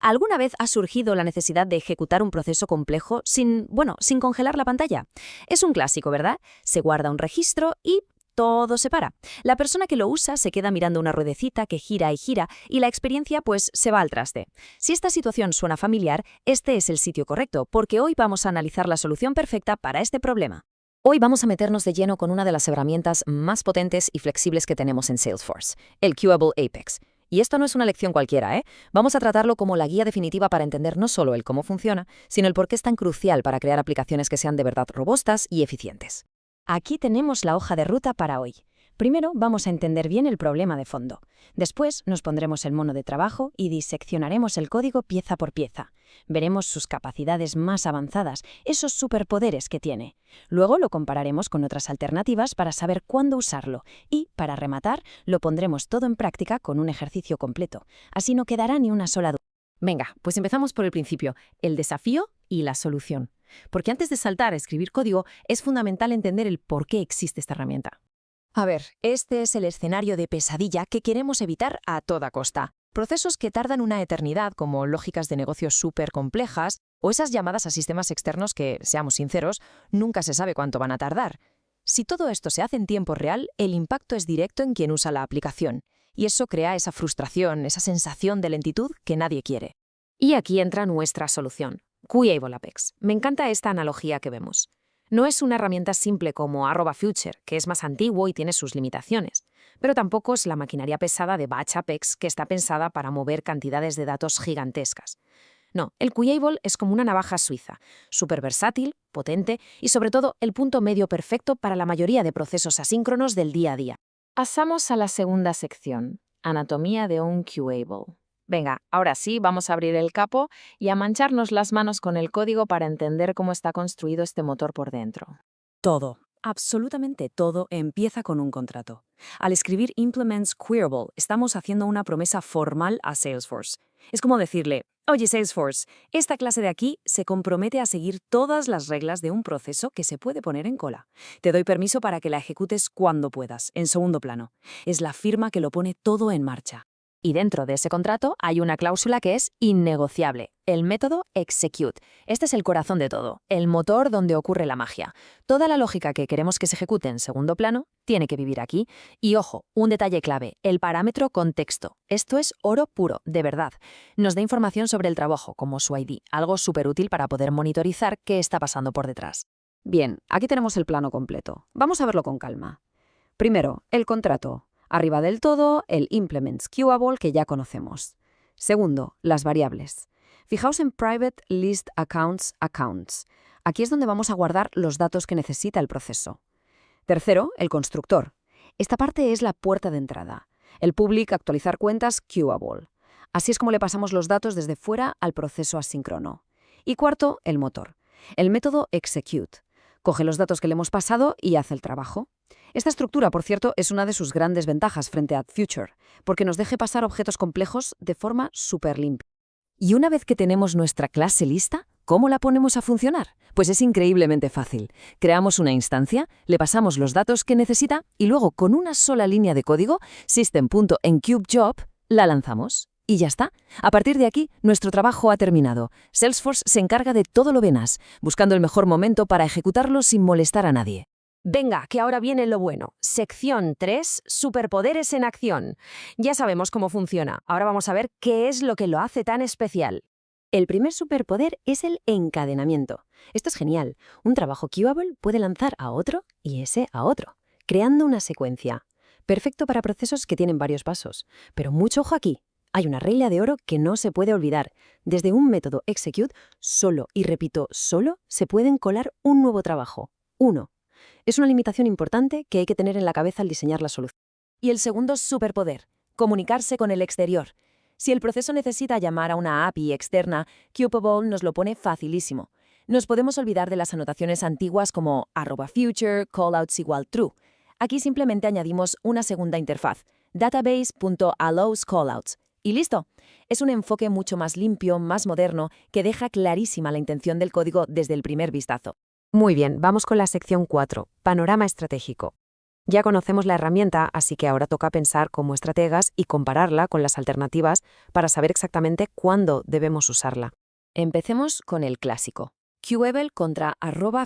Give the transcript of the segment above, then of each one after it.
¿Alguna vez ha surgido la necesidad de ejecutar un proceso complejo sin congelar la pantalla? Es un clásico, ¿verdad? Se guarda un registro y todo se para. La persona que lo usa se queda mirando una ruedecita que gira y la experiencia pues se va al traste. Si esta situación suena familiar, este es el sitio correcto, porque hoy vamos a analizar la solución perfecta para este problema. Hoy vamos a meternos de lleno con una de las herramientas más potentes y flexibles que tenemos en Salesforce, el Queuable Apex. Y esto no es una lección cualquiera, ¿eh? Vamos a tratarlo como la guía definitiva para entender no solo el cómo funciona, sino el por qué es tan crucial para crear aplicaciones que sean de verdad robustas y eficientes. Aquí tenemos la hoja de ruta para hoy. Primero vamos a entender bien el problema de fondo. Después nos pondremos el mono de trabajo y diseccionaremos el código pieza por pieza. Veremos sus capacidades más avanzadas, esos superpoderes que tiene. Luego lo compararemos con otras alternativas para saber cuándo usarlo y, para rematar, lo pondremos todo en práctica con un ejercicio completo. Así no quedará ni una sola duda. Venga, pues empezamos por el principio, el desafío y la solución. Porque antes de saltar a escribir código, es fundamental entender el por qué existe esta herramienta. A ver, este es el escenario de pesadilla que queremos evitar a toda costa. Procesos que tardan una eternidad, como lógicas de negocios súper complejas, o esas llamadas a sistemas externos que, seamos sinceros, nunca se sabe cuánto van a tardar. Si todo esto se hace en tiempo real, el impacto es directo en quien usa la aplicación. Y eso crea esa frustración, esa sensación de lentitud que nadie quiere. Y aquí entra nuestra solución. Queuable Apex. Me encanta esta analogía que vemos. No es una herramienta simple como @Future, que es más antiguo y tiene sus limitaciones, pero tampoco es la maquinaria pesada de Batch Apex que está pensada para mover cantidades de datos gigantescas. No, el Queuable es como una navaja suiza, súper versátil, potente y sobre todo el punto medio perfecto para la mayoría de procesos asíncronos del día a día. Pasamos a la segunda sección, anatomía de un Queuable. Venga, ahora sí, vamos a abrir el capo y a mancharnos las manos con el código para entender cómo está construido este motor por dentro. Todo, absolutamente todo, empieza con un contrato. Al escribir Implements Queryable, estamos haciendo una promesa formal a Salesforce. Es como decirle, oye Salesforce, esta clase de aquí se compromete a seguir todas las reglas de un proceso que se puede poner en cola. Te doy permiso para que la ejecutes cuando puedas, en segundo plano. Es la firma que lo pone todo en marcha. Y dentro de ese contrato hay una cláusula que es innegociable, el método execute. Este es el corazón de todo, el motor donde ocurre la magia. Toda la lógica que queremos que se ejecute en segundo plano tiene que vivir aquí. Y ojo, un detalle clave, el parámetro contexto. Esto es oro puro, de verdad. Nos da información sobre el trabajo, como su ID, algo súper útil para poder monitorizar qué está pasando por detrás. Bien, aquí tenemos el plano completo. Vamos a verlo con calma. Primero, el contrato. Arriba del todo, el Implements Queuable que ya conocemos. Segundo, las variables. Fijaos en Private List Accounts. Aquí es donde vamos a guardar los datos que necesita el proceso. Tercero, el constructor. Esta parte es la puerta de entrada. El public actualizar cuentas Queuable. Así es como le pasamos los datos desde fuera al proceso asíncrono. Y cuarto, el motor. El método execute. Coge los datos que le hemos pasado y hace el trabajo. Esta estructura, por cierto, es una de sus grandes ventajas frente a Future, porque nos deja pasar objetos complejos de forma súper limpia. Y una vez que tenemos nuestra clase lista, ¿cómo la ponemos a funcionar? Pues es increíblemente fácil. Creamos una instancia, le pasamos los datos que necesita y luego con una sola línea de código, system.encubejob, la lanzamos. Y ya está. A partir de aquí, nuestro trabajo ha terminado. Salesforce se encarga de todo lo venas, buscando el mejor momento para ejecutarlo sin molestar a nadie. Venga, que ahora viene lo bueno. Sección 3, superpoderes en acción. Ya sabemos cómo funciona. Ahora vamos a ver qué es lo que lo hace tan especial. El primer superpoder es el encadenamiento. Esto es genial. Un trabajo Queuable puede lanzar a otro y ese a otro, creando una secuencia. Perfecto para procesos que tienen varios pasos. Pero mucho ojo aquí. Hay una regla de oro que no se puede olvidar. Desde un método execute, solo, y repito, solo, se pueden colar un nuevo trabajo. Uno. Es una limitación importante que hay que tener en la cabeza al diseñar la solución. Y el segundo superpoder, comunicarse con el exterior. Si el proceso necesita llamar a una API externa, Queuable nos lo pone facilísimo. Nos podemos olvidar de las anotaciones antiguas como @future, callouts igual true. Aquí simplemente añadimos una segunda interfaz, database.allowsCallouts. Y listo. Es un enfoque mucho más limpio, más moderno, que deja clarísima la intención del código desde el primer vistazo. Muy bien, vamos con la sección 4, panorama estratégico. Ya conocemos la herramienta, así que ahora toca pensar como estrategas y compararla con las alternativas para saber exactamente cuándo debemos usarla. Empecemos con el clásico. Qable contra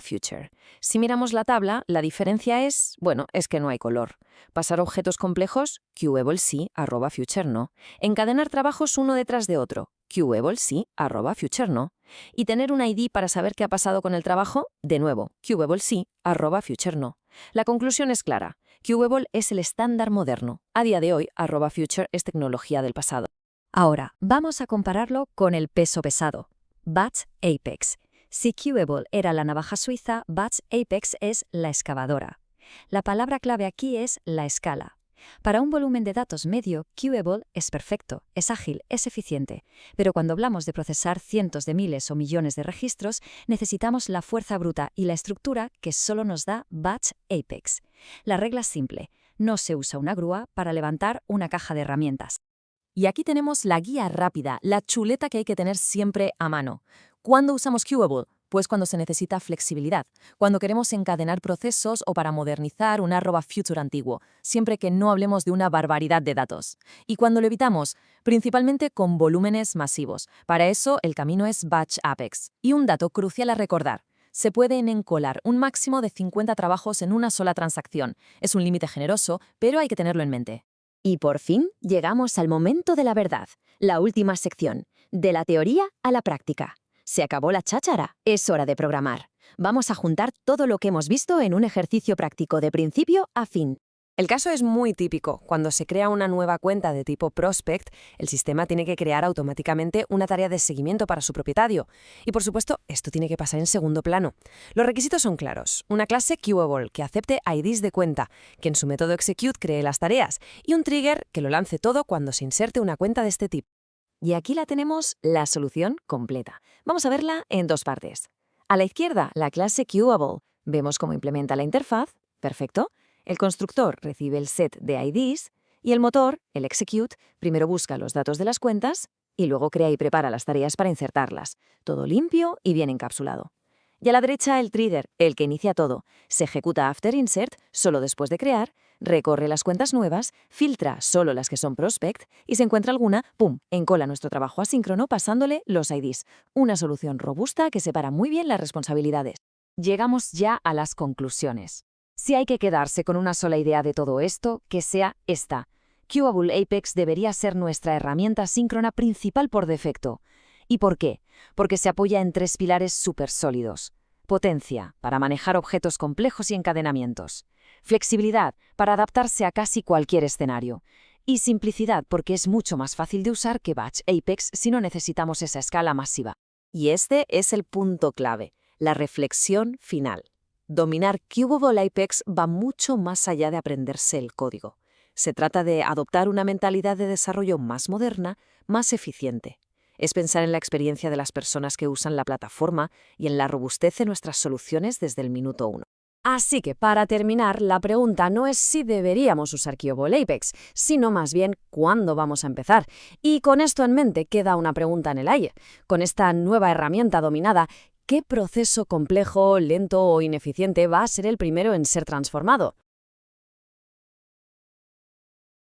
@future. Si miramos la tabla, la diferencia es, bueno, es que no hay color. Pasar objetos complejos, Qable sí, @future no. Encadenar trabajos uno detrás de otro, Qable sí, @future no. Y tener un ID para saber qué ha pasado con el trabajo, de nuevo, Qable sí, @future no. La conclusión es clara. Qable es el estándar moderno. A día de hoy, @future es tecnología del pasado. Ahora, vamos a compararlo con el peso pesado. Batch Apex. Si Qable era la navaja suiza, Batch Apex es la excavadora. La palabra clave aquí es la escala. Para un volumen de datos medio, Qable es perfecto, es ágil, es eficiente. Pero cuando hablamos de procesar cientos de miles o millones de registros, necesitamos la fuerza bruta y la estructura que solo nos da Batch Apex. La regla es simple: no se usa una grúa para levantar una caja de herramientas. Y aquí tenemos la guía rápida, la chuleta que hay que tener siempre a mano. ¿Cuándo usamos Qable? Pues cuando se necesita flexibilidad, cuando queremos encadenar procesos o para modernizar un @future antiguo, siempre que no hablemos de una barbaridad de datos. Y cuando lo evitamos, principalmente con volúmenes masivos. Para eso, el camino es Batch Apex. Y un dato crucial a recordar: se pueden encolar un máximo de 50 trabajos en una sola transacción. Es un límite generoso, pero hay que tenerlo en mente. Y por fin llegamos al momento de la verdad, la última sección, de la teoría a la práctica. Se acabó la cháchara, es hora de programar. Vamos a juntar todo lo que hemos visto en un ejercicio práctico de principio a fin. El caso es muy típico. Cuando se crea una nueva cuenta de tipo prospect, el sistema tiene que crear automáticamente una tarea de seguimiento para su propietario. Y por supuesto, esto tiene que pasar en segundo plano. Los requisitos son claros. Una clase Qable que acepte IDs de cuenta, que en su método execute cree las tareas, y un trigger que lo lance todo cuando se inserte una cuenta de este tipo. Y aquí la tenemos, la solución completa. Vamos a verla en dos partes. A la izquierda, la clase Qable. Vemos cómo implementa la interfaz. Perfecto. El constructor recibe el set de IDs y el motor, el execute, primero busca los datos de las cuentas y luego crea y prepara las tareas para insertarlas. Todo limpio y bien encapsulado. Y a la derecha, el trigger, el que inicia todo. Se ejecuta after insert, solo después de crear, recorre las cuentas nuevas, filtra solo las que son prospect y si encuentra alguna, ¡pum!, encola nuestro trabajo asíncrono pasándole los IDs. Una solución robusta que separa muy bien las responsabilidades. Llegamos ya a las conclusiones. Si hay que quedarse con una sola idea de todo esto, que sea esta. Qable Apex debería ser nuestra herramienta síncrona principal por defecto. ¿Y por qué? Porque se apoya en tres pilares súper sólidos. Potencia, para manejar objetos complejos y encadenamientos. Flexibilidad, para adaptarse a casi cualquier escenario. Y simplicidad, porque es mucho más fácil de usar que Batch Apex si no necesitamos esa escala masiva. Y este es el punto clave, la reflexión final. Dominar Qable Apex va mucho más allá de aprenderse el código. Se trata de adoptar una mentalidad de desarrollo más moderna, más eficiente. Es pensar en la experiencia de las personas que usan la plataforma y en la robustez de nuestras soluciones desde el minuto 1. Así que, para terminar, la pregunta no es si deberíamos usar Qable Apex, sino más bien cuándo vamos a empezar. Y con esto en mente queda una pregunta en el aire. Con esta nueva herramienta dominada, ¿qué proceso complejo, lento o ineficiente va a ser el primero en ser transformado?